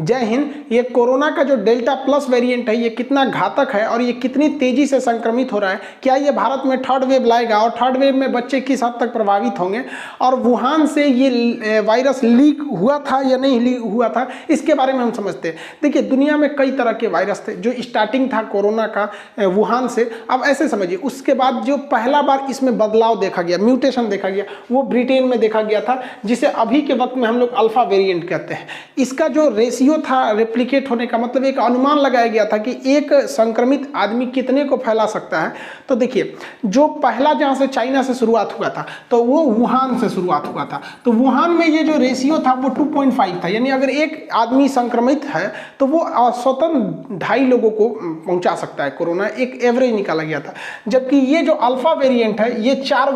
जय हिंद। ये कोरोना का जो डेल्टा प्लस वेरिएंट है ये कितना घातक है और ये कितनी तेजी से संक्रमित हो रहा है, क्या ये भारत में थर्ड वेव लाएगा और थर्ड वेव में बच्चे किस हद तक प्रभावित होंगे, और वुहान से ये वायरस लीक हुआ था या नहीं लीक हुआ था, इसके बारे में हम समझते हैं। देखिए, दुनिया में कई तरह के वायरस थे। जो स्टार्टिंग था कोरोना का वुहान से, अब ऐसे समझिए उसके बाद जो पहला बार इसमें बदलाव देखा गया, म्यूटेशन देखा गया, वो ब्रिटेन में देखा गया था, जिसे अभी के वक्त में हम लोग अल्फा वेरिएंट कहते हैं। इसका जो रेशियो था रेप्लिकेट होने का, मतलब एक अनुमान लगाया गया था कि एक संक्रमित आदमी कितने को फैला सकता है। तो देखिए, जो पहला जहां से चाइना से शुरुआत हुआ था तो वो वुहान से शुरुआत हुआ था। तो वुहान में ये जो रेशियो था वो 2.5 था, यानी अगर एक आदमी संक्रमित है तो वो औसतन 2.5 लोगों को पहुंचा सकता है कोरोना, एक एवरेज निकाला गया था। जबकि ये जो अल्फा वेरिएंट है ये 4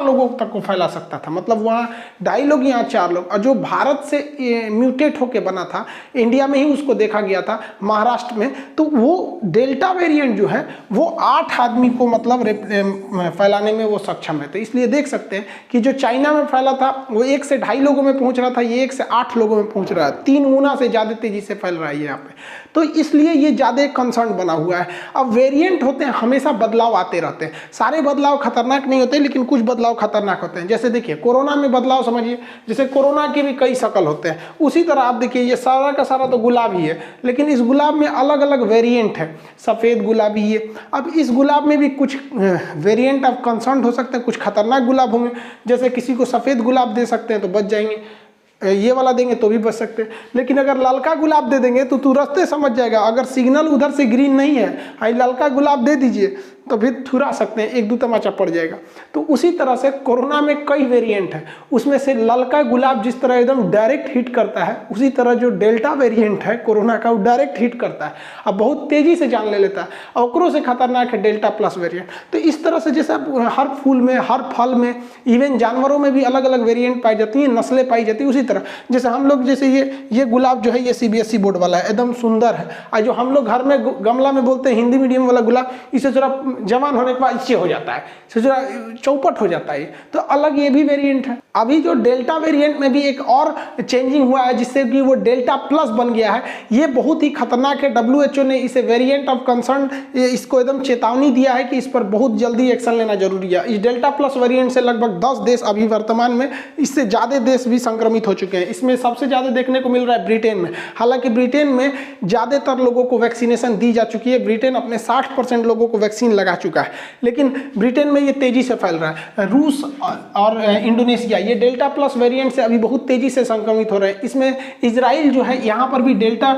लोगों तक को फैला सकता था, मतलब वहाँ 2.5 लोग, यहाँ 4 लोग। और जो भारत से म्यूटेट होके बना था, इंडिया में ही उसको देखा गया था, महाराष्ट्र में, तो वो डेल्टा वेरिएंट जो है वो 8 आदमी को मतलब फैलाने में वो सक्षम है। तो इसलिए देख सकते हैं कि जो चाइना में फैला था वो 1 से 2.5 लोगों में पहुंच रहा था, ये 1 से 8 लोगों में पहुंच रहा है, 3 गुना से ज़्यादा तेजी से फैल रहा है यहाँ पे। तो इसलिए ये ज़्यादा कंसर्न बना हुआ है। अब वेरिएंट होते हैं, हमेशा बदलाव आते रहते हैं। सारे बदलाव खतरनाक नहीं होते, लेकिन कुछ बदलाव खतरनाक होते हैं। जैसे देखिए, कोरोना में बदलाव समझिए, जैसे कोरोना के भी कई शकल होते हैं, उसी तरह आप देखिए ये सारा का सारा तो गुलाब ही है, लेकिन इस गुलाब में अलग अलग वेरिएंट है। सफ़ेद गुलाबी है। अब इस गुलाब में भी कुछ वेरिएंट ऑफ कंसर्न हो सकते हैं, कुछ खतरनाक गुलाब होंगे। जैसे किसी को सफ़ेद गुलाब दे सकते हैं तो बच जाएंगे, ये वाला देंगे तो भी बच सकते हैं। लेकिन अगर ललका गुलाब दे देंगे तो तुरंत समझ जाएगा, अगर सिग्नल उधर से ग्रीन नहीं है, हाई ललका गुलाब दे दीजिए तो फिर थुरा सकते हैं, 1-2 तमाचा पड़ जाएगा। तो उसी तरह से कोरोना में कई वेरिएंट है, उसमें से ललका गुलाब जिस तरह एकदम डायरेक्ट हिट करता है, उसी तरह जो डेल्टा वेरिएंट है कोरोना का वो डायरेक्ट हिट करता है, अब बहुत तेजी से जान ले लेता है, और ओकरों से खतरनाक है डेल्टा प्लस वेरिएंट। तो इस तरह से जैसे हर फूल में, हर फल में, इवन जानवरों में भी अलग अलग वेरिएंट पाई जाती हैं, नस्लें पाई जाती हैं। उसी तरह जैसे हम लोग, जैसे ये गुलाब जो है ये CBSE बोर्ड वाला है, एकदम सुंदर है, और जो हम लोग घर में गमला में बोलते हैं हिंदी मीडियम वाला गुलाब, इसे जरा जवान होने के बाद इससे हो जाता है, जरा चौपट हो जाता है। तो अलग ये भी वेरिएंट है। अभी जो डेल्टा वेरिएंट में भी एक और चेंजिंग हुआ है, जिससे कि वो डेल्टा प्लस बन गया है। ये बहुत ही खतरनाक है। WHO ने इसे वेरिएंट ऑफ कंसर्न, इसको एकदम चेतावनी दिया है कि इस पर बहुत जल्दी एक्शन लेना जरूरी है। इस डेल्टा प्लस वेरिएंट से लगभग 10 देश अभी वर्तमान में, इससे ज़्यादा देश भी संक्रमित हो चुके हैं। इसमें सबसे ज़्यादा देखने को मिल रहा है ब्रिटेन में। हालांकि ब्रिटेन में ज़्यादातर लोगों को वैक्सीनेशन दी जा चुकी है, ब्रिटेन अपने 60% लोगों को वैक्सीन लगा चुका है, लेकिन ब्रिटेन में ये तेजी से फैल रहा है। रूस और इंडोनेशिया ये डेल्टा प्लस वेरिएंट से अभी बहुत तेजी से संक्रमित हो रहे हैं। इसमें इजराइल जो है, यहाँ पर भी डेल्टा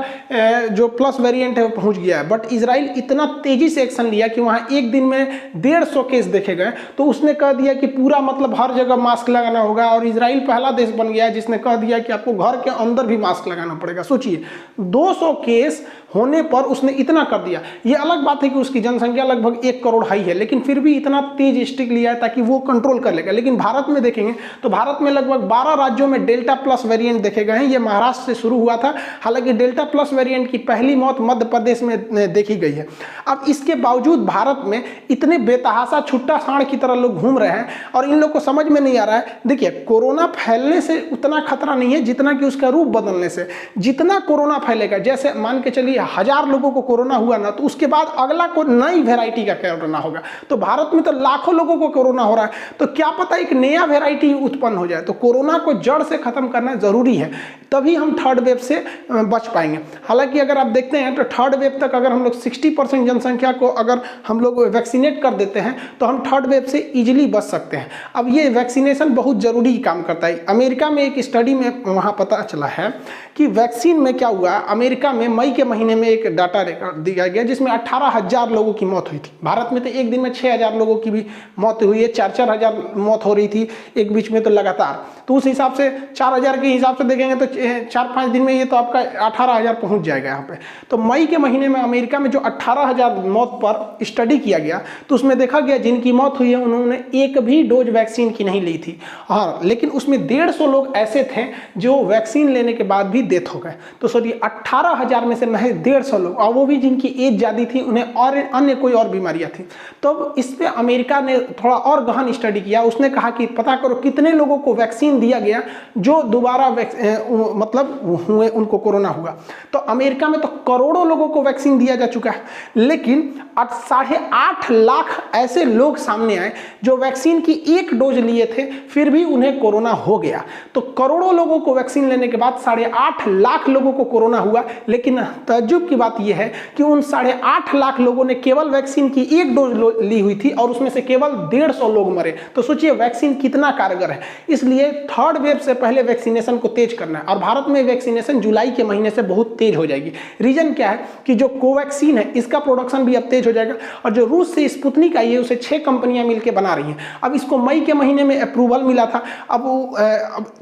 जो प्लस वेरिएंट है वो पहुँच गया है, बट इजराइल इतना तेजी से एक्शन लिया कि वहाँ एक दिन में 150 केस देखे गए, तो उसने कह दिया कि पूरा मतलब हर जगह मास्क लगाना होगा, और इजराइल पहला देश बन गया जिसने कह दिया कि आपको घर के अंदर भी मास्क लगाना पड़ेगा। सोचिए, 200 केस होने पर उसने इतना कर दिया। ये अलग बात है कि उसकी जनसंख्या लगभग 1 करोड़ हाई है, लेकिन फिर भी इतना तेज स्टिक लिया है ताकि वो कंट्रोल कर लेगा। लेकिन भारत में देखेंगे तो भारत में लगभग 12 राज्यों में डेल्टा प्लस वेरिएंट देखे गए हैं। ये महाराष्ट्र से शुरू हुआ था। हालांकि डेल्टा प्लस वेरिएंट की पहली मौत मध्य प्रदेश में देखी गई है। अब इसके बावजूद भारत में इतने बेतहाशा छुट्टा सांड की तरह लोग घूम रहे हैं, और इन लोग को समझ में नहीं आ रहा है। देखिए, कोरोना फैलने से उतना खतरा नहीं है जितना कि उसका रूप बदलने से। जितना कोरोना फैलेगा, जैसे मान के चलिए 1000 लोगों को कोरोना हुआ ना, तो उसके बाद अगला को नई वेराइटी का कोरोना होगा। तो भारत में तो लाखों लोगों को कोरोना हो रहा है, तो क्या पता एक नया वेराइटी उत्पन्न हो जाए। तो कोरोना को जड़ से खत्म करना जरूरी है, तभी हम थर्ड वेव से बच पाएंगे। हालांकि अगर आप देखते हैं तो थर्ड वेव तक अगर हम लोग 60% जनसंख्या को अगर हम लोग वैक्सीनेट कर देते हैं तो हम थर्ड वेव से इजीली बच सकते हैं। अब ये वैक्सीनेशन बहुत जरूरी काम करता है। अमेरिका में एक स्टडी में वहाँ पता चला है कि वैक्सीन में क्या हुआ, अमेरिका में मई के महीने में एक डाटा दिया गया जिसमें 18,000 लोगों की मौत हुई थी। भारत में तो एक दिन में 6,000 लोगों की भी मौत हुई है, 4-4 हज़ार मौत हो रही थी एक बीच में तो लगातार। तो उस हिसाब से 4,000 के हिसाब से देखेंगे तो 4-5 दिन में ये तो आपका 18,000 पहुंच जाएगा यहाँ पे। तो मई के महीने में अमेरिका में जो 18,000 मौत पर स्टडी किया गया, तो उसमें देखा गया जिनकी मौत हुई है उन्होंने एक भी डोज वैक्सीन की नहीं ली थी। हाँ, लेकिन उसमें 150 लोग ऐसे थे जो वैक्सीन लेने के बाद भी डेथ हो गए। तो सोचिए 18,000 में से महज 150 लोग, और वो भी जिनकी एज ज़्यादा थी, उन्हें और अन्य कोई और बीमारियाँ दवाइयाँ थी। तो इस पे अमेरिका ने थोड़ा और गहन स्टडी किया। उसने कहा कि पता करो कितने लोगों को वैक्सीन दिया गया जो दोबारा मतलब हुए, उनको कोरोना हुआ। तो अमेरिका में तो करोड़ों लोगों को वैक्सीन दिया जा चुका है, लेकिन 8.5 लाख ऐसे लोग सामने आए जो वैक्सीन की एक डोज लिए थे फिर भी उन्हें कोरोना हो गया। तो करोड़ों लोगों को वैक्सीन लेने के बाद 8.5 लाख लोगों को कोरोना हुआ। लेकिन ताज्जुब की बात यह है कि उन 8.5 लाख लोगों ने केवल वैक्सीन की एक डोज ली हुई थी और उसमें से केवल 150 लोग मरे। तो सोचिए वैक्सीन कितना कारगर है। इसलिए थर्ड वेव से पहले वैक्सीनेशन को तेज करना है और भारत में वैक्सीनेशन जुलाई के महीने से बहुत तेज हो जाएगी। रीजन क्या है कि जो कोवैक्सीन है इसका प्रोडक्शन भी अब तेज हो जाएगा और जो रूस से स्पुतनिक आई है उसे 6 कंपनियां मिलकर बना रही हैं। अब इसको मई के महीने में अप्रूवल मिला था। अब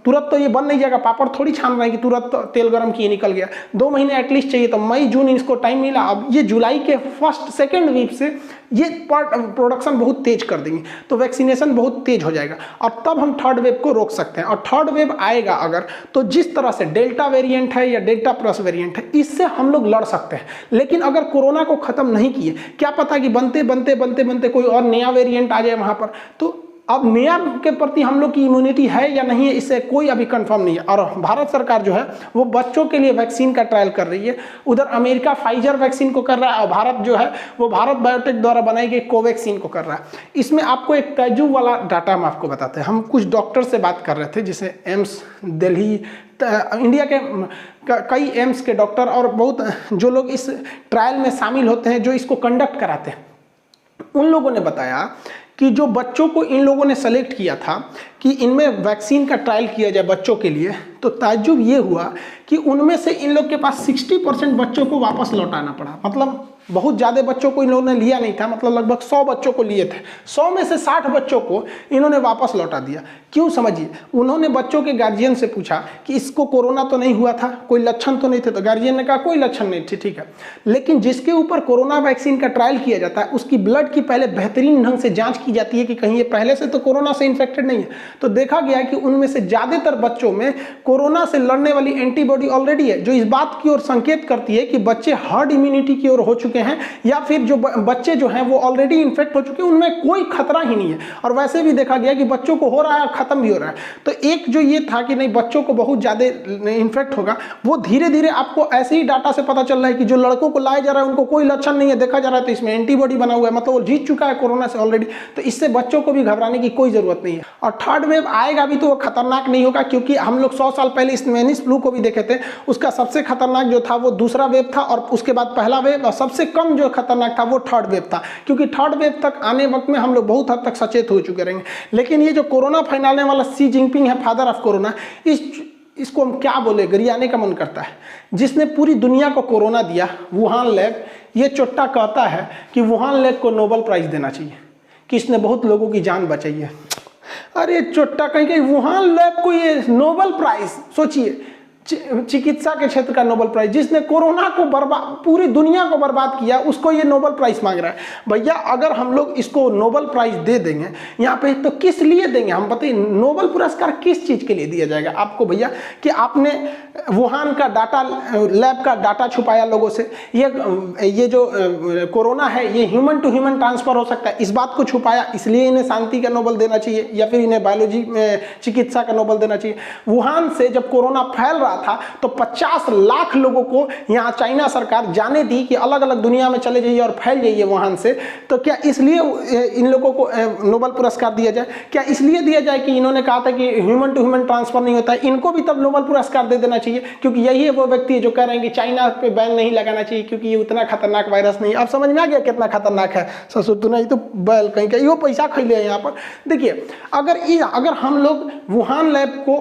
तुरंत तो ये बन नहीं जाएगा, पापड़ थोड़ी छान रहे हैं कि तुरंत तेल गरम किए निकल गया। 2 महीने एटलीस्ट चाहिए, तो मई जून इसको टाइम मिला। अब ये जुलाई के फर्स्ट सेकेंड वीक से ये प्रोडक्शन बहुत तेज कर देंगे, तो वैक्सीनेशन बहुत तेज हो जाएगा और तब हम थर्ड वेव को रोक सकते हैं। और थर्ड वेव आएगा अगर, तो जिस तरह से डेल्टा वेरिएंट है या डेल्टा प्लस वेरिएंट है, इससे हम लोग लड़ सकते हैं। लेकिन अगर कोरोना को खत्म नहीं किए, क्या पता कि बनते बनते बनते बनते कोई और नया वेरिएंट आ जाए वहां पर। तो अब नया के प्रति हम लोग की इम्यूनिटी है या नहीं है, इससे कोई अभी कंफर्म नहीं है। और भारत सरकार जो है वो बच्चों के लिए वैक्सीन का ट्रायल कर रही है। उधर अमेरिका फाइजर वैक्सीन को कर रहा है और भारत जो है वो भारत बायोटेक द्वारा बनाई गई कोवैक्सीन को कर रहा है। इसमें आपको एक तैजु वाला डाटा हम आपको बताते हैं। हम कुछ डॉक्टर से बात कर रहे थे, जिसे एम्स दिल्ली, इंडिया के कई एम्स के डॉक्टर और बहुत जो लोग इस ट्रायल में शामिल होते हैं, जो इसको कंडक्ट कराते हैं, उन लोगों ने बताया कि जो बच्चों को इन लोगों ने सेलेक्ट किया था कि इनमें वैक्सीन का ट्रायल किया जाए बच्चों के लिए, तो ताज्जुब ये हुआ कि उनमें से इन लोग के पास 60% बच्चों को वापस लौटाना पड़ा। मतलब बहुत ज़्यादा बच्चों को इन लोगों ने लिया नहीं था, मतलब लगभग 100 बच्चों को लिए थे। 100 में से 60 बच्चों को इन्होंने वापस लौटा दिया। क्यों, समझिए। उन्होंने बच्चों के गार्जियन से पूछा कि इसको कोरोना तो नहीं हुआ था, कोई लक्षण तो नहीं थे, तो गार्जियन ने कहा कोई लक्षण नहीं थे, ठीक है। लेकिन जिसके ऊपर कोरोना वैक्सीन का ट्रायल किया जाता है उसकी ब्लड की पहले बेहतरीन ढंग से जाँच की जाती है कि कहीं ये पहले से तो कोरोना से इन्फेक्टेड नहीं है। तो देखा गया कि उनमें से ज़्यादातर बच्चों में कोरोना से लड़ने वाली एंटीबॉडी ऑलरेडी है, जो इस बात की ओर संकेत करती है कि बच्चे हर्ड इम्यूनिटी की ओर हो चुके हैं, या फिर जो बच्चे जो हैं वो ऑलरेडी इन्फेक्ट हो चुके हैं, उनमें कोई खतरा ही नहीं है। और वैसे भी देखा गया कि बच्चों को हो रहा है, खत्म भी हो रहा है। तो एक जो ये था कि नहीं बच्चों को बहुत ज़्यादा इन्फेक्ट होगा, वो धीरे धीरे आपको ऐसे ही डाटा से पता चल रहा है कि जो लड़कों को लाया जा रहा है उनको कोई लक्षण नहीं है, देखा जा रहा है तो इसमें एंटीबॉडी बना हुआ है, मतलब वो जीत चुका है कोरोना से ऑलरेडी। तो इससे बच्चों को भी घबराने की कोई जरूरत नहीं है। और थर्ड वेव आएगा भी तो वो खतरनाक नहीं होगा, क्योंकि हम लोग 100 साल पहले स्पेनिश फ्लू को भी देखे थे। उसका सबसे खतरनाक जो था वो दूसरा वेव था, और उसके बाद पहला वेव, और सबसे कम जो खतरनाक था वो थर्ड वेव था। क्योंकि थर्ड वेव तक आने वक्त में हम लोग बहुत हद तक सचेत हो चुके रहेंगे। लेकिन ये जो कोरोना फैलाने वाला शी जिनपिंग है, फादर ऑफ कोरोना, इसको हम क्या बोले, गरियाने का मन करता है। जिसने पूरी दुनिया को कोरोना दिया, वुहान लैब, ये चोट्टा कहता है कि वुहान लैब को नोबेल प्राइज देना चाहिए कि इसने बहुत लोगों की जान बचाई है। अरे चोट्टा कहीं कहीं वुहान लैब को ये नोबेल प्राइज, सोचिए, चिकित्सा के क्षेत्र का नोबेल प्राइज, जिसने कोरोना को बर्बाद, पूरी दुनिया को बर्बाद किया, उसको ये नोबेल प्राइज मांग रहा है। भैया अगर हम लोग इसको नोबेल प्राइज दे देंगे यहाँ पे, तो किस लिए देंगे हम बताइए। नोबेल पुरस्कार किस चीज़ के लिए दिया जाएगा आपको भैया, कि आपने वुहान का डाटा, लैब का डाटा छुपाया लोगों से, ये जो कोरोना है ये ह्यूमन टू ह्यूमन ट्रांसफर हो सकता है, इस बात को छुपाया, इसलिए इन्हें शांति का नोबेल देना चाहिए, या फिर इन्हें बायोलॉजी में चिकित्सा का नोबेल देना चाहिए। वुहान से जब कोरोना फैल रहा था तो 50 लाख लोगों को यहाँ चाइना सरकार जाने दी कि अलग अलग दुनिया में चले जाइए और फैल जाइए वहां से। तो क्या इसलिए इन लोगों को नोबेल पुरस्कार दिया जाए? क्या इसलिए दिया जाए कि इन्होंने कहा था कि ह्यूमन टू ह्यूमन ट्रांसफर नहीं होता है, इनको भी तब नोबेल पुरस्कार दे देना चाहिए? क्योंकि यही है वो व्यक्ति जो कह रहे हैं कि चाइना पे बैन नहीं लगाना चाहिए क्योंकि ये उतना खतरनाक वायरस नहीं है। अब समझ में आ गया कितना खतरनाक है? ससुर तो नहीं तो बैल कहीं कहीं वो पैसा खैले यहाँ पर। देखिए अगर हम लोग वुहान लैब को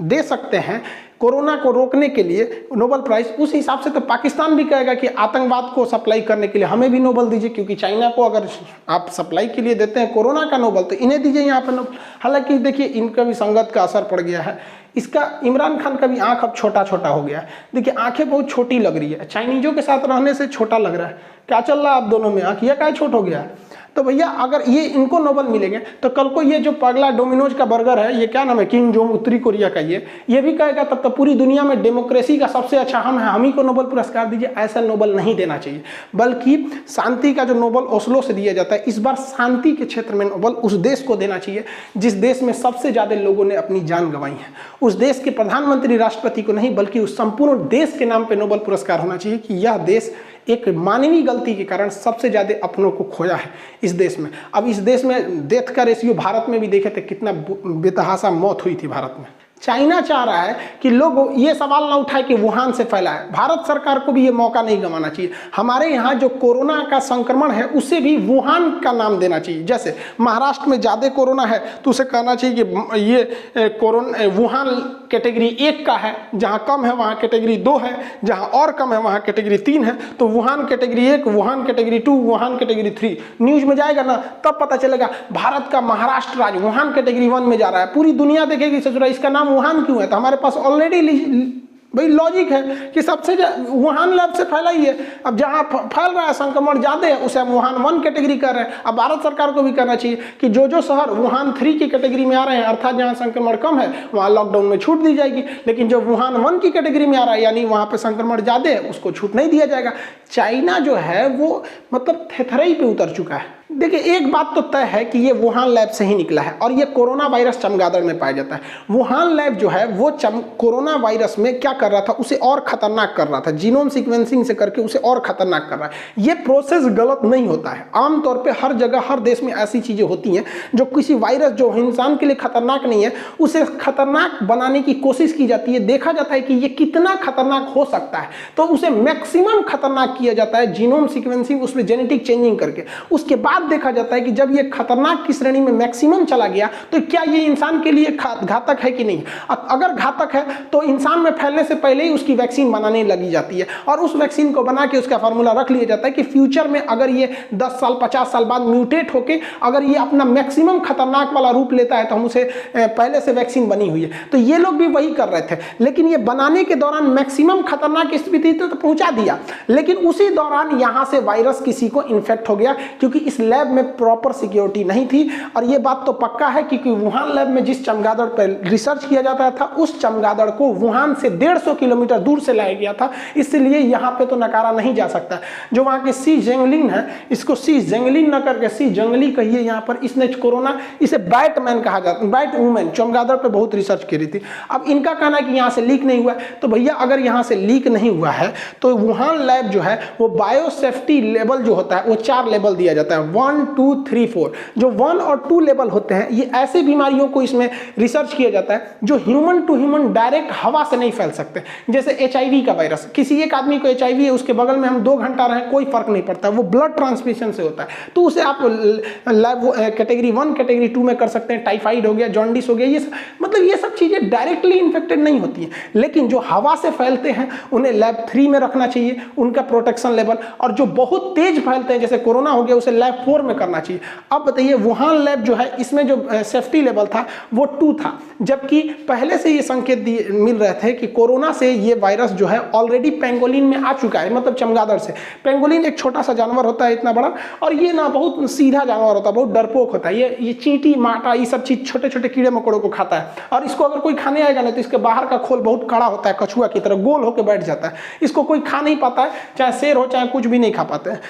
दे सकते हैं कोरोना को रोकने के लिए नोबेल प्राइज, उस हिसाब से तो पाकिस्तान भी कहेगा कि आतंकवाद को सप्लाई करने के लिए हमें भी नोबेल दीजिए, क्योंकि चाइना को अगर आप सप्लाई के लिए देते हैं कोरोना का नोबेल तो इन्हें दीजिए यहाँ पर नोबेल। हालांकि देखिए इनका भी संगत का असर पड़ गया है। इसका इमरान खान का भी आँख अब छोटा छोटा हो गया है। देखिए आंखें बहुत छोटी लग रही है, चाइनीजों के साथ रहने से छोटा लग रहा है। क्या चल रहा है आप दोनों में, आँख ये क्या छोट हो गया है? तो भैया अगर ये इनको नोबल मिलेंगे तो कल को ये जो पगला डोमिनोज का बर्गर है, ये क्या नाम है, किम जोंग, उत्तरी कोरिया का, ये भी कहेगा तब तो पूरी दुनिया में डेमोक्रेसी का सबसे अच्छा हम है, हम ही को नोबल पुरस्कार दीजिए। ऐसा नोबल नहीं देना चाहिए, बल्कि शांति का जो नोबल ओस्लो से दिया जाता है, इस बार शांति के क्षेत्र में नोबल उस देश को देना चाहिए जिस देश में सबसे ज्यादा लोगों ने अपनी जान गंवाई है। उस देश के प्रधानमंत्री राष्ट्रपति को नहीं, बल्कि उस संपूर्ण देश के नाम पे नोबल पुरस्कार होना चाहिए कि यह देश एक मानवीय गलती के कारण सबसे ज्यादा अपनों को खोया है इस देश में। अब इस देश में डेथ का रेशियो भारत में भी देखे थे, कितना बेतहाशा मौत हुई थी भारत में। चाइना चाह रहा है कि लोग ये सवाल ना उठाए कि वुहान से फैला है। भारत सरकार को भी ये मौका नहीं गंवाना चाहिए। हमारे यहाँ जो कोरोना का संक्रमण है उसे भी वुहान का नाम देना चाहिए। जैसे महाराष्ट्र में ज़्यादा कोरोना है तो उसे कहना चाहिए कि ये कोरोना वुहान कैटेगरी 1 का है, जहाँ कम है वहाँ कैटेगरी 2 है, जहाँ और कम है वहाँ कैटेगरी 3 है। तो Wuhan category 1, Wuhan category 2, Wuhan category 3 news में जाएगा ना, तब पता चलेगा भारत का महाराष्ट्र राज्य वुहान कैटेगरी 1 में जा रहा है। पूरी दुनिया देखेगी ससुरा इसका नाम वुहान क्यों है। तो हमारे पास ऑलरेडी भाई लॉजिक है कि सबसे वुहान लैब से फैला ही है। अब जहाँ फैल रहा है संक्रमण ज़्यादा है उसे हम वुहान 1 कैटेगरी कर रहे हैं। अब भारत सरकार को भी करना चाहिए कि जो शहर वुहान 3 की कैटेगरी में आ रहे हैं, अर्थात जहाँ संक्रमण कम है, वहाँ लॉकडाउन में छूट दी जाएगी। लेकिन जो वुहान 1 की कैटेगरी में आ रहा है, यानी वहाँ पे संक्रमण ज़्यादा है, उसको छूट नहीं दिया जाएगा। चाइना जो है वो मतलब थेथरई पे उतर चुका है। देखिए एक बात तो तय है कि ये वुहान लैब से ही निकला है और ये कोरोना वायरस चमगादड़ में पाया जाता है। वुहान लैब जो है वो कोरोना वायरस में क्या कर रहा था, उसे और खतरनाक कर रहा था, जीनोम सीक्वेंसिंग से करके उसे और खतरनाक कर रहा है। ये प्रोसेस गलत नहीं होता है। आमतौर पे हर जगह हर देश में ऐसी चीजें होती हैं जो किसी वायरस जो इंसान के लिए खतरनाक नहीं है उसे खतरनाक बनाने की कोशिश की जाती है। देखा जाता है कि ये कितना खतरनाक हो सकता है, तो उसे मैक्सिमम खतरनाक किया जाता है जीनोम सीक्वेंसिंग, उसमें जेनेटिक चेंजिंग करके। उसके बाद देखा जाता है कि जब ये खतरनाक की श्रेणी में मैक्सिमम चला गया तो क्या ये इंसान के लिए घातक है कि नहीं। अगर घातक है तो इंसान में फैलने से पहले ही उसकी वैक्सीन बनाने लगी जाती है और उस वैक्सीन को बना के उसका फार्मूला रख लिया जाता है कि फ्यूचर में अगर ये 10 साल 50 साल बाद म्यूटेट होके अगर ये अपना मैक्सिमम खतरनाक वाला रूप लेता है तो हम उसे पहले से वैक्सीन बनी हुई है। तो ये लोग भी वही कर रहे थे, लेकिन ये बनाने के दौरान मैक्सिमम खतरनाक स्थिति तो पहुंचा दिया, लेकिन उसी दौरान यहां से वायरस किसी को इन्फेक्ट हो गया क्योंकि इस लैब में प्रॉपर सिक्योरिटी नहीं थी। और ये बात तो पक्का है कि वुहान लैब में जिस चमगादड़ पर रिसर्च किया जाता था उस चमगादड़ को वुहान से 150 किलोमीटर दूर से लाया गया था, इसलिए यहाँ पे तो नकारा नहीं जा सकता। जो वहाँ के सी जेंगलिन है, इसको सी जेंगलिन न करके सी जंगली कहिए यहाँ पर, इसने कोरोना, इसे बैटमैन कहा जाता है, बैट वुमेन, चमगादड़ पे बहुत रिसर्च की रही थी। अब इनका कहना है कि यहाँ से लीक नहीं हुआ है, तो भैया अगर यहाँ से लीक नहीं हुआ है तो वुहान लैब जो है वो बायोसेफ्टी लेवल जो होता है वो 4 लेवल दिया जाता है, 1 2 3 4। जो 1 और 2 लेवल होते हैं ये ऐसे बीमारियों को इसमें रिसर्च किया जाता है जो ह्यूमन टू ह्यूमन डायरेक्ट हवा से नहीं फैल सकते। जैसे HIV का वायरस, किसी एक आदमी को HIV है, उसके बगल में हम 2 घंटा रहें कोई फर्क नहीं पड़ता, वो ब्लड ट्रांसमिशन से होता है, तो उसे आप लैब कैटेगरी 1 कैटेगरी 2 में कर सकते हैं। टाइफाइड हो गया, जॉन्डिस हो गया, ये मतलब ये सब चीजें डायरेक्टली इन्फेक्टेड नहीं होती हैं, लेकिन जो हवा से फैलते हैं उन्हें लैब 3 में रखना चाहिए, उनका प्रोटेक्शन लेवल। और जो बहुत तेज फैलते हैं जैसे कोरोना हो गया उसे लैब 4 में करना चाहिए। अब बताइए वुहान लैब जो है इसमें जो सेफ्टी लेवल था वो 2 था, जबकि पहले से ये संकेत मिल रहे थे कि कोरोना से ये वायरस जो है ऑलरेडी पेंगोलिन में आ चुका है, मतलब चमगादड़ से। पेंगोलिन एक छोटा सा जानवर होता है इतना बड़ा, और ये ना बहुत सीधा जानवर होता है, बहुत डरपोक होता है। ये चींटी माटा ये सब चीज छोटे छोटे कीड़े मकोड़ों को खाता है, और इसको अगर कोई खाने आएगा ना तो इसके बाहर का खोल बहुत कड़ा होता है, कछुआ की तरह गोल होकर बैठ जाता है, इसको कोई खा नहीं पाता है, चाहे शेर हो चाहे कुछ भी नहीं खा पाते हैं।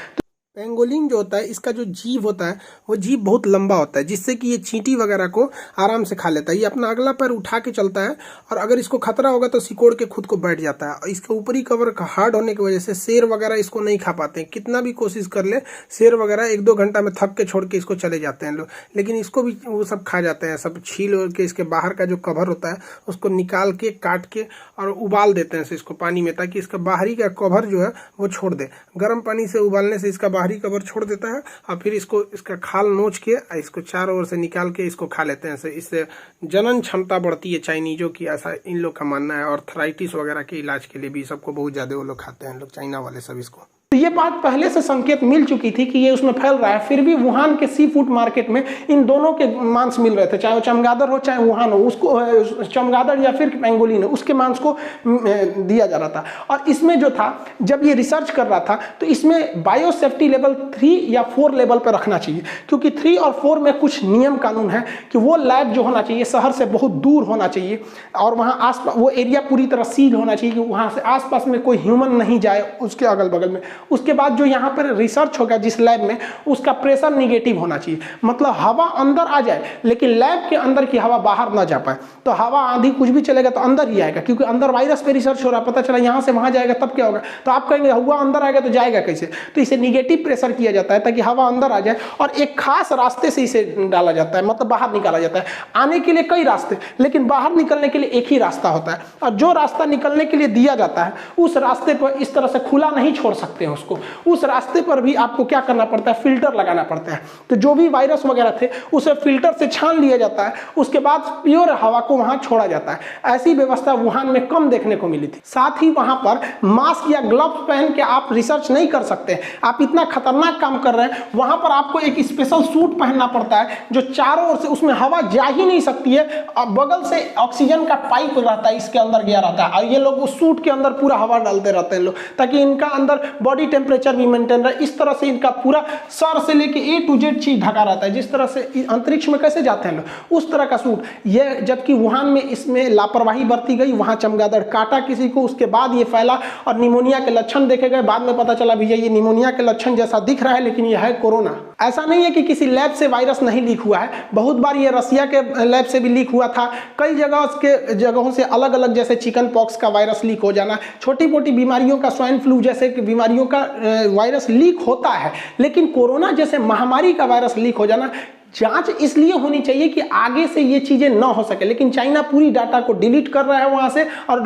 पेंगोलिन जो होता है इसका जो जीभ होता है वो जीभ बहुत लंबा होता है, जिससे कि ये चींटी वगैरह को आराम से खा लेता है। ये अपना अगला पैर उठा के चलता है और अगर इसको खतरा होगा तो सिकोड़ के खुद को बैठ जाता है। और इसके ऊपरी कवर हार्ड होने की वजह से शेर वगैरह इसको नहीं खा पाते हैं, कितना भी कोशिश कर ले शेर वगैरह 1-2 घंटा में थक के छोड़ के इसको चले जाते हैं लोग, लेकिन इसको भी वो सब खा जाते हैं, सब छील के इसके बाहर का जो कवर होता है उसको निकाल के काट के और उबाल देते हैं इसको पानी में, ताकि इसका बाहरी का कवर जो है वो छोड़ दे। गर्म पानी से उबालने से इसका बाहरी कवर छोड़ देता है और फिर इसको इसका खाल नोच के इसको चारों ओर से निकाल के इसको खा लेते हैं। इससे जनन क्षमता बढ़ती है चाइनीजों की, ऐसा इन लोग का मानना है। और आर्थराइटिस वगैरह के इलाज के लिए भी सबको बहुत ज्यादा वो लोग खाते हैं लोग, चाइना वाले सब इसको। तो ये बात पहले से संकेत मिल चुकी थी कि ये उसमें फैल रहा है, फिर भी वुहान के सी फूड मार्केट में इन दोनों के मांस मिल रहे थे, चाहे वो चमगादड़ हो चाहे वुहान हो, उसको चमगादड़ या फिर पेंगोलिन हो, उसके मांस को दिया जा रहा था। और इसमें जो था, जब ये रिसर्च कर रहा था तो इसमें बायोसेफ्टी लेवल 3 या 4 लेवल पर रखना चाहिए, क्योंकि 3 और 4 में कुछ नियम कानून है कि वो लैब जो होना चाहिए शहर से बहुत दूर होना चाहिए और वहाँ आसपास वो एरिया पूरी तरह सील होना चाहिए कि वहाँ से आसपास में कोई ह्यूमन नहीं जाए उसके अगल बगल में। उसके बाद जो यहाँ पर रिसर्च होगा जिस लैब में, उसका प्रेशर निगेटिव होना चाहिए, मतलब हवा अंदर आ जाए लेकिन लैब के अंदर की हवा बाहर ना जा पाए। तो हवा आंधी कुछ भी चलेगा तो अंदर ही आएगा, क्योंकि अंदर वायरस पे रिसर्च हो रहा है, पता चला यहाँ से वहाँ जाएगा तब क्या होगा, तो आप कहेंगे हवा अंदर आएगा तो जाएगा कैसे। तो इसे निगेटिव प्रेशर किया जाता है ताकि हवा अंदर आ जाए और एक खास रास्ते से इसे डाला जाता है, मतलब बाहर निकाला जाता है। आने के लिए कई रास्ते, लेकिन बाहर निकलने के लिए एक ही रास्ता होता है, और जो रास्ता निकलने के लिए दिया जाता है उस रास्ते पर इस तरह से खुला नहीं छोड़ सकते हैं उसको, उस रास्ते पर भी आपको क्या करना पड़ता है, फिल्टर लगाना पड़ता है। तो जो भी वायरस वगैरह थे उसे फिल्टर से छान लिया जाता है, उसके बाद प्योर हवा को वहां छोड़ा जाता है। ऐसी व्यवस्था वुहान में कम देखने को मिली थी। साथ ही वहां पर मास्क या ग्लव्स पहन के आप रिसर्च नहीं कर सकते, आप इतना खतरनाक काम कर रहे हैं, वहां पर आपको एक स्पेशल सूट पहनना पड़ता है जो चारों ओर से, उसमें हवा जा ही नहीं सकती है, और बगल से ऑक्सीजन का पाइप रहता है, इसके अंदर गया रहता है, और ये लोग उस सूट के अंदर पूरा हवा डालते रहते हैं लोग, ताकि इनका अंदर बॉडी टेम्परेचर भी मेंटेन रहे। इस तरह से इनका पूरा सर से लेके A to Z चीज ढका रहता है, जिस तरह से अंतरिक्ष में कैसे जाते हैं लोग उस तरह का सूट ये। जबकि वुहान में इसमें लापरवाही बरती गई, वहां चमगादड़ काटा किसी को, उसके बाद ये फैला और निमोनिया के लक्षण देखे गए। बाद में पता चला भैया ये निमोनिया के लक्षण जैसा दिख रहा है लेकिन यह है कोरोना। ऐसा नहीं है कि किसी लैब से वायरस नहीं लीक हुआ है, बहुत बार ये रसिया के लैब से भी लीक हुआ था, कई जगहों से अलग अलग, जैसे चिकन पॉक्स का वायरस लीक हो जाना, छोटी मोटी बीमारियों का, स्वाइन फ्लू जैसे बीमारियों का वायरस लीक होता है, लेकिन कोरोना जैसे महामारी का वायरस लीक हो जाना, जांच इसलिए होनी चाहिए कि आगे से ये चीजें ना हो सके। लेकिन चाइना पूरी डाटा को डिलीट कर रहा है वहां से, और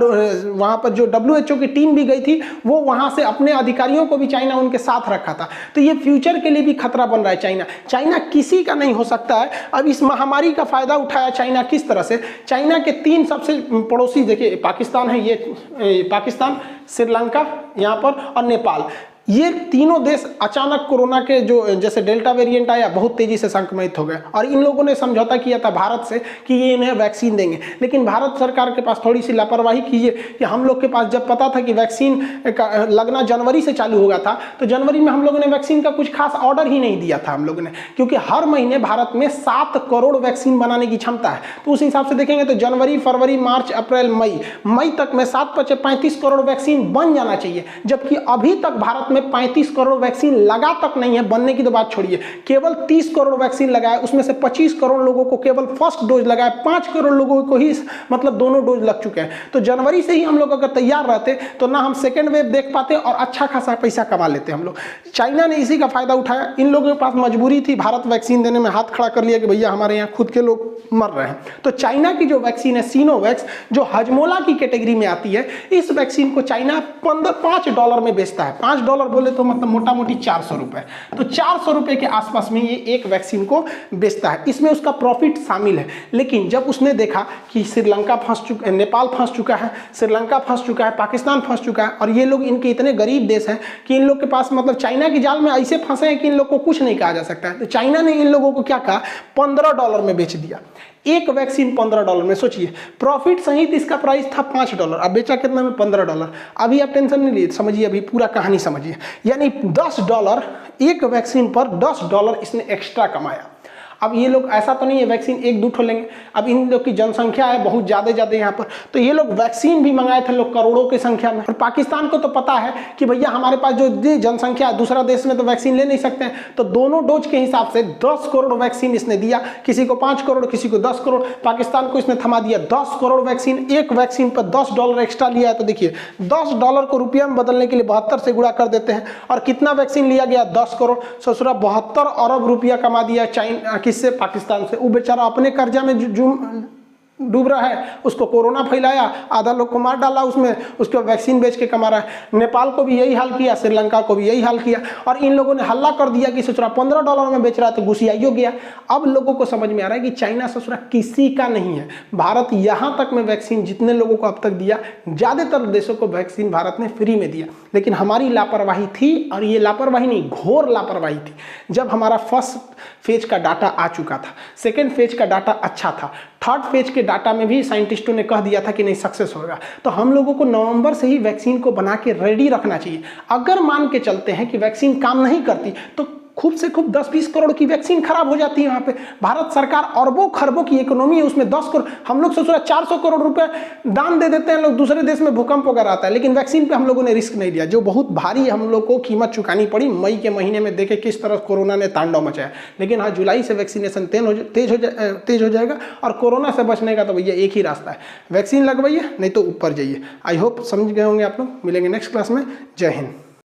वहां पर जो WHO की टीम भी गई थी वो वहां से अपने अधिकारियों को भी चाइना उनके साथ रखा था। तो ये फ्यूचर के लिए भी खतरा बन रहा है। चाइना किसी का नहीं हो सकता है। अब इस महामारी का फायदा उठाया चाइना किस तरह से, चाइना के 3 सबसे पड़ोसी देखिए, पाकिस्तान है, ये पाकिस्तान, श्रीलंका यहाँ पर और नेपाल, ये तीनों देश अचानक कोरोना के जो जैसे डेल्टा वेरिएंट आया बहुत तेजी से संक्रमित हो गए, और इन लोगों ने समझौता किया था भारत से कि ये इन्हें वैक्सीन देंगे। लेकिन भारत सरकार के पास थोड़ी सी लापरवाही की है कि हम लोग के पास जब पता था कि वैक्सीन का लगना जनवरी से चालू होगा था, तो जनवरी में हम लोगों ने वैक्सीन का कुछ खास ऑर्डर ही नहीं दिया था हम लोगों ने, क्योंकि हर महीने भारत में 7 करोड़ वैक्सीन बनाने की क्षमता है। तो उस हिसाब से देखेंगे तो जनवरी, फरवरी, मार्च, अप्रैल, मई तक में 7-35 करोड़ वैक्सीन बन जाना चाहिए, जबकि अभी तक भारत में 35 करोड़ वैक्सीन लगा तक नहीं है। बनने की तो बात छोड़िए, केवल 30 करोड़ वैक्सीन लगा है, उसमें से 25 करोड़ लोगों को केवल फर्स्ट डोज लगा है, 5 करोड़ लोगों को ही मतलब दोनों डोज लग चुके हैं। तो जनवरी से ही हम लोग अगर तैयार रहते तो ना हम सेकेंड वेव देख पाते और अच्छा खासा पैसा कमा लेते हम लोग। चाइना ने इसी का फायदा उठाया, इन लोगों के पास मजबूरी थी, भारत वैक्सीन देने में हाथ खड़ा कर लिया कि भैया हमारे यहाँ खुद के लोग मर रहे हैं। तो चाइना की जो वैक्सीन है सिनोवैक्स, जो हजमोला की कैटेगरी में आती है, इस वैक्सीन को चाइना $5 में बेचता है। $5 बोले तो मतलब मोटा मोटी 400 रुपए। तो 400 रुपए के आसपास में ये एक वैक्सीन को बेचता है, इसमें उसका प्रॉफिट शामिल है। लेकिन जब उसने देखा कि श्रीलंका फंस चुका, नेपाल फंस चुका है, श्रीलंका फंस चुका है, पाकिस्तान फंस चुका है, और ये लोग इनके इतने गरीब देश हैं कि इन लोग के पास मतलब चाइना की जाल में ऐसे फंसे हैं कि इन लोग को कुछ नहीं कहा जा सकता है। तो चाइना ने इन लोगों को क्या कहा, $15 में बेच दिया एक वैक्सीन। $15 में, सोचिए प्रॉफिट सहित इसका प्राइस था $5, अब बेचा कितना में, $15। अभी आप टेंशन नहीं लीजिए, समझिए अभी पूरा कहानी समझिए, यानी $10 एक वैक्सीन पर $10 इसने एक्स्ट्रा कमाया। अब ये लोग ऐसा तो नहीं है वैक्सीन 1-2 ठो लेंगे, अब इन लोग की जनसंख्या है बहुत ज़्यादा यहाँ पर, तो ये लोग वैक्सीन भी मंगाए थे लोग करोड़ों की संख्या में। और पाकिस्तान को तो पता है कि भैया हमारे पास जो जनसंख्या है दूसरा देश में तो वैक्सीन ले नहीं सकते हैं, तो दोनों डोज के हिसाब से 10 करोड़ वैक्सीन इसने दिया, किसी को 5 करोड़, किसी को 10 करोड़। पाकिस्तान को इसने थमा दिया 10 करोड़ वैक्सीन, एक वैक्सीन पर $10 एक्स्ट्रा लिया है। तो देखिए $10 को रुपया में बदलने के लिए 72 से गुणा कर देते हैं, और कितना वैक्सीन लिया गया, 10 करोड़। ससुरा 72 अरब रुपया कमा दिया चाइना, किससे, पाकिस्तान से। वो बेचारा अपने कर्जा में डूब रहा है, उसको कोरोना फैलाया, आधा लोग को मार डाला उसमें, उसके वैक्सीन बेच के कमा रहा है। नेपाल को भी यही हाल किया, श्रीलंका को भी यही हाल किया, और इन लोगों ने हल्ला कर दिया कि ससुरा $15 में बेच रहा तो घुसियाइयो गया। अब लोगों को समझ में आ रहा है कि चाइना ससुरा किसी का नहीं है। भारत यहाँ तक में वैक्सीन जितने लोगों को अब तक दिया, ज़्यादातर देशों को वैक्सीन भारत ने फ्री में दिया, लेकिन हमारी लापरवाही थी, और ये लापरवाही नहीं, घोर लापरवाही थी। जब हमारा फर्स्ट फेज का डाटा आ चुका था, सेकेंड फेज का डाटा अच्छा था, थर्ड फेज के डाटा में भी साइंटिस्टों ने कह दिया था कि नहीं सक्सेस होगा, तो हम लोगों को नवंबर से ही वैक्सीन को बना के रेडी रखना चाहिए। अगर मान के चलते हैं कि वैक्सीन काम नहीं करती तो खूब से खूब 10-20 करोड़ की वैक्सीन खराब हो जाती है। वहाँ पे भारत सरकार अरबों खरबों की इकोनॉमी है, उसमें 10 करोड़, हम लोग सोच रहे 400 करोड़ रुपए दान दे देते हैं लोग, दूसरे देश में भूकंप वगैरह आता है, लेकिन वैक्सीन पे हम लोगों ने रिस्क नहीं लिया, जो बहुत भारी हम लोग को कीमत चुकानी पड़ी। मई के महीने में देखे किस तरह कोरोना ने तांडव मचाया, लेकिन हाँ जुलाई से वैक्सीनेशन तेज हो जाएगा, और कोरोना से बचने का तो भैया एक ही रास्ता है, वैक्सीन लगवाइए, नहीं तो ऊपर जाइए। आई होप समझ गए होंगे आप लोग। मिलेंगे नेक्स्ट क्लास में। जय हिंद।